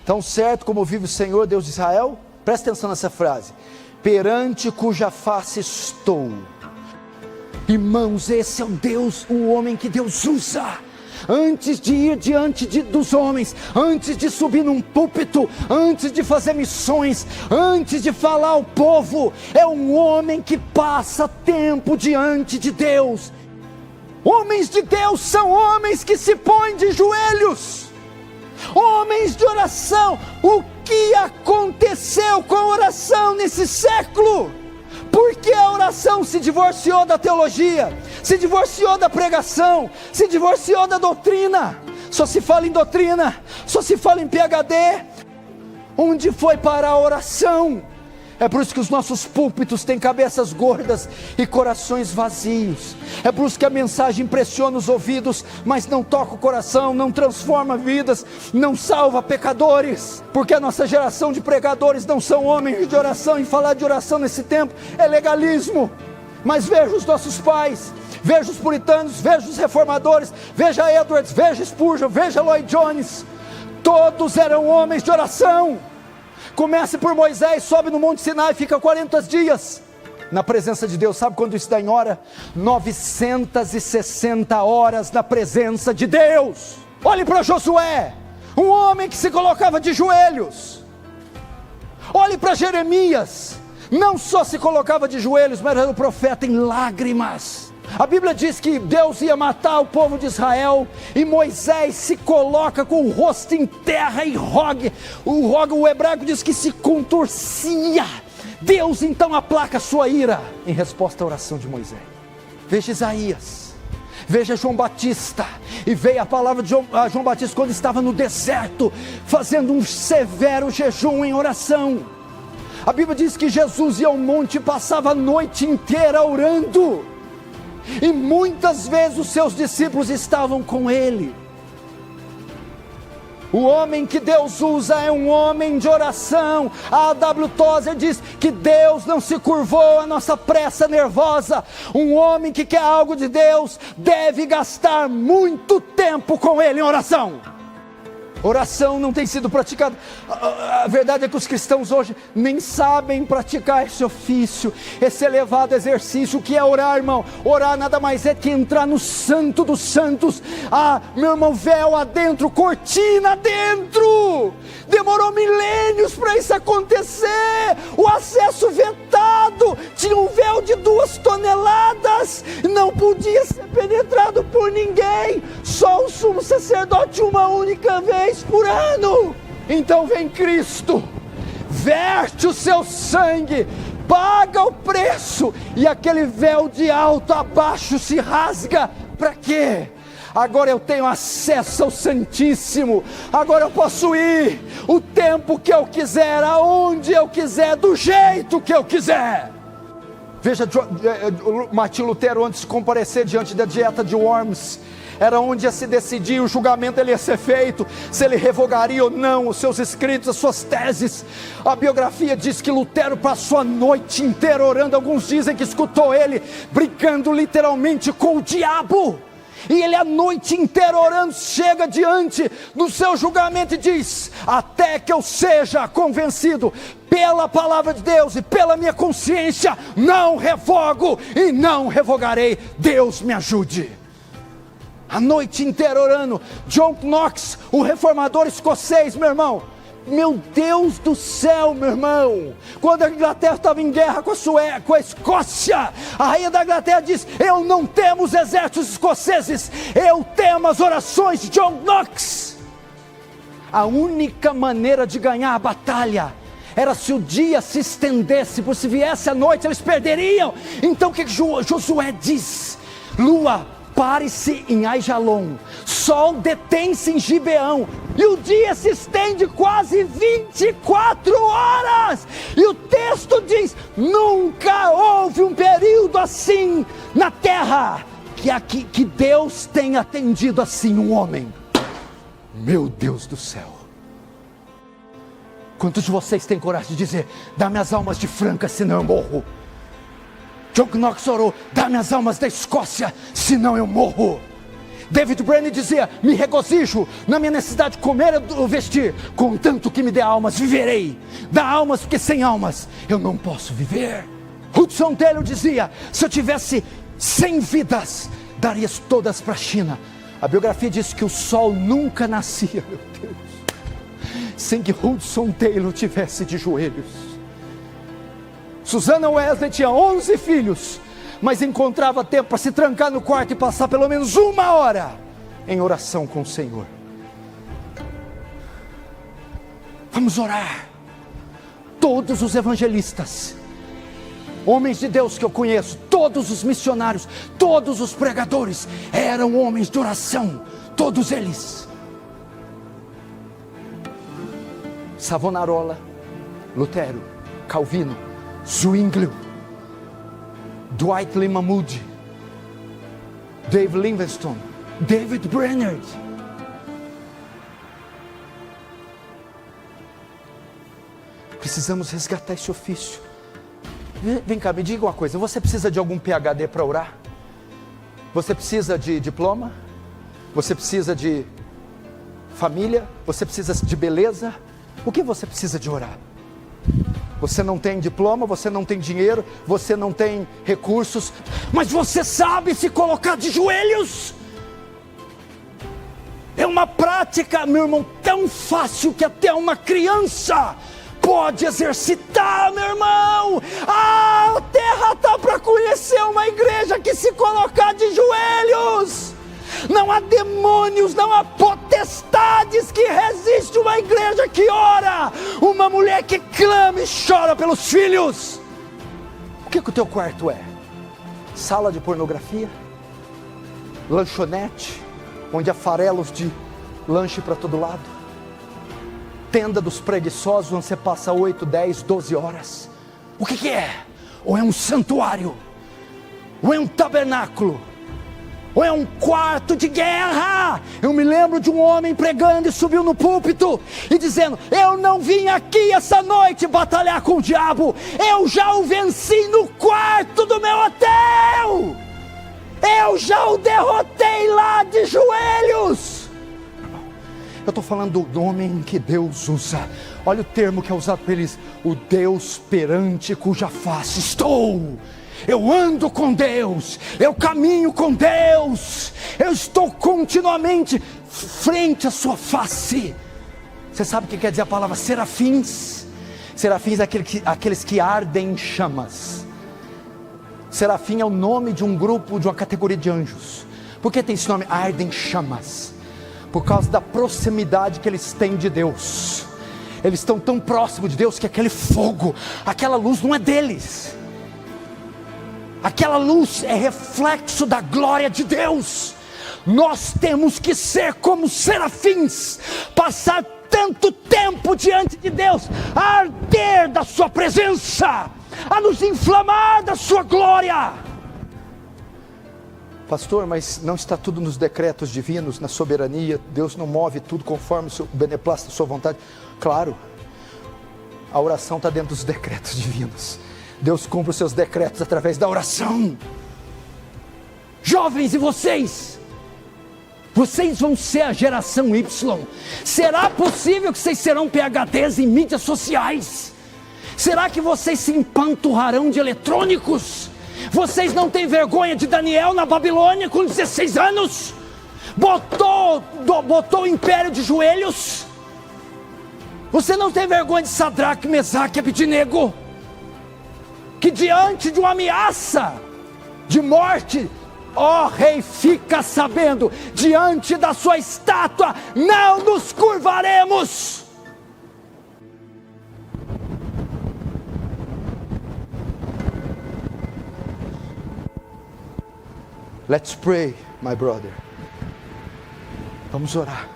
Tão certo como vive o Senhor, Deus de Israel, presta atenção nessa frase, perante cuja face estou. Irmãos, esse é o Deus, o homem que Deus usa. Antes de ir diante dos homens, antes de subir num púlpito, antes de fazer missões, antes de falar ao povo, é um homem que passa tempo diante de Deus. Homens de Deus são homens que se põem de joelhos, homens de oração. O que aconteceu com a oração nesse século? Porque a oração se divorciou da teologia, se divorciou da pregação, se divorciou da doutrina. Só se fala em doutrina, só se fala em PhD. Onde foi parar a oração? É por isso que os nossos púlpitos têm cabeças gordas e corações vazios. É por isso que a mensagem impressiona os ouvidos, mas não toca o coração, não transforma vidas, não salva pecadores. Porque a nossa geração de pregadores não são homens de oração, e falar de oração nesse tempo é legalismo. Mas veja os nossos pais, veja os puritanos, veja os reformadores, veja Edwards, veja Spurgeon, veja Lloyd Jones. Todos eram homens de oração. Comece por Moisés, sobe no Monte Sinai, fica 40 dias na presença de Deus. Sabe quando isso dá em hora? 960 horas na presença de Deus. Olhe para Josué, um homem que se colocava de joelhos. Olhe para Jeremias, não só se colocava de joelhos, mas era o profeta em lágrimas. A Bíblia diz que Deus ia matar o povo de Israel, e Moisés se coloca com o rosto em terra e roga. O hebraico diz que se contorcia. Deus então aplaca a sua ira em resposta à oração de Moisés. Veja Isaías, veja João Batista, e veio a palavra de João Batista quando estava no deserto, fazendo um severo jejum em oração. A Bíblia diz que Jesus ia ao monte e passava a noite inteira orando. E muitas vezes os seus discípulos estavam com ele. O homem que Deus usa é um homem de oração. A A.W. Tozer diz que Deus não se curvou à nossa pressa nervosa. Um homem que quer algo de Deus deve gastar muito tempo com ele em oração. Oração não tem sido praticada. A verdade é que os cristãos hoje nem sabem praticar esse ofício, esse elevado exercício que é orar, irmão. Orar nada mais é que entrar no santo dos santos. Meu irmão, véu adentro, cortina adentro. Demorou milênios para isso acontecer. O acesso vetado, tinha um véu de 2 toneladas, não podia ser penetrado por ninguém, só o sumo sacerdote uma única vez por ano. Então vem Cristo, verte o seu sangue, paga o preço, e aquele véu de alto a baixo se rasga. Para quê? Agora eu tenho acesso ao Santíssimo. Agora eu posso ir o tempo que eu quiser, aonde eu quiser, do jeito que eu quiser. Veja Martinho Lutero, antes de comparecer diante da dieta de Worms, era onde ia se decidir, o julgamento ele ia ser feito, se ele revogaria ou não os seus escritos, as suas teses. A biografia diz que Lutero passou a noite inteira orando. Alguns dizem que escutou ele brigando literalmente com o diabo, e ele a noite inteira orando, chega diante do seu julgamento e diz: até que eu seja convencido pela palavra de Deus e pela minha consciência, não revogo e não revogarei. Deus me ajude. A noite inteira orando. John Knox, o reformador escocês, meu irmão, meu Deus do céu, meu irmão, quando a Inglaterra estava em guerra com a Escócia, a rainha da Inglaterra disse: eu não temo os exércitos escoceses, eu temo as orações de John Knox. A única maneira de ganhar a batalha era se o dia se estendesse, por se viesse a noite eles perderiam. Então o que Josué diz? Lua, pare-se em Aijalon, sol detém-se em Gibeão, e o dia se estende quase 24 horas, e o texto diz: nunca houve um período assim na terra, que Deus tenha atendido assim um homem. Meu Deus do céu, quantos de vocês têm coragem de dizer: dá-me as almas de Franca, senão eu morro? John Knox orou: dá-me as almas da Escócia, senão eu morro. David Brainerd dizia: me regozijo na minha necessidade de comer ou vestir, contanto que me dê almas, viverei. Dá almas, porque sem almas eu não posso viver. Hudson Taylor dizia: se eu tivesse 100 vidas, daria todas para a China. A biografia diz que o sol nunca nascia, meu Deus, sem que Hudson Taylor tivesse de joelhos. Susanna Wesley tinha 11 filhos, mas encontrava tempo para se trancar no quarto e passar pelo menos 1 hora em oração com o Senhor. Vamos orar. Todos os evangelistas, homens de Deus que eu conheço, todos os missionários, todos os pregadores, eram homens de oração, todos eles. Savonarola, Lutero, Calvino, Zwinglio, Dwight Lyman Moody, Dave Livingstone, David Brainerd. Precisamos resgatar esse ofício. Vem cá, me diga uma coisa: você precisa de algum PhD para orar? Você precisa de diploma? Você precisa de família? Você precisa de beleza? O que você precisa de orar? Você não tem diploma, você não tem dinheiro, você não tem recursos, mas você sabe se colocar de joelhos. É uma prática, meu irmão, tão fácil que até uma criança pode exercitar, meu irmão. A terra está para conhecer uma igreja que se colocar de joelhos. Não há demônios, não há potestades que resistem uma igreja que ora, uma mulher que clama e chora pelos filhos. O que o teu quarto é? Sala de pornografia? Lanchonete, onde há farelos de lanche para todo lado? Tenda dos preguiçosos, onde você passa 8, 10, 12 horas? O que é? Ou é um santuário? Ou é um tabernáculo? Ou é um quarto de guerra? Eu me lembro de um homem pregando e subiu no púlpito e dizendo: eu não vim aqui essa noite batalhar com o diabo, eu já o venci no quarto do meu hotel, eu já o derrotei lá de joelhos. Eu estou falando do homem que Deus usa. Olha o termo que é usado por eles: o Deus perante cuja face estou. Eu ando com Deus, eu caminho com Deus, eu estou continuamente frente à sua face. Você sabe o que quer dizer a palavra serafins? Serafins é aqueles que ardem em chamas. Serafim é o nome de um grupo, de uma categoria de anjos. Por que tem esse nome, ardem em chamas? Por causa da proximidade que eles têm de Deus. Eles estão tão próximos de Deus que aquele fogo, aquela luz não é deles. Aquela luz é reflexo da glória de Deus. Nós temos que ser como serafins, passar tanto tempo diante de Deus, a arder da sua presença, a nos inflamar da sua glória. Pastor, mas não está tudo nos decretos divinos, na soberania? Deus não move tudo conforme o beneplácito da sua vontade? Claro, a oração está dentro dos decretos divinos. Deus cumpre os seus decretos através da oração. Jovens, e vocês vão ser a geração Y. Será possível que vocês serão PhDs em mídias sociais? Será que vocês se empanturrarão de eletrônicos? Vocês não têm vergonha de Daniel na Babilônia com 16 anos? Botou o império de joelhos? Você não tem vergonha de Sadraque, Mesaque e Abednego? Que diante de uma ameaça de morte, ó rei, fica sabendo, diante da sua estátua não nos curvaremos. Let's pray, my brother. Vamos orar.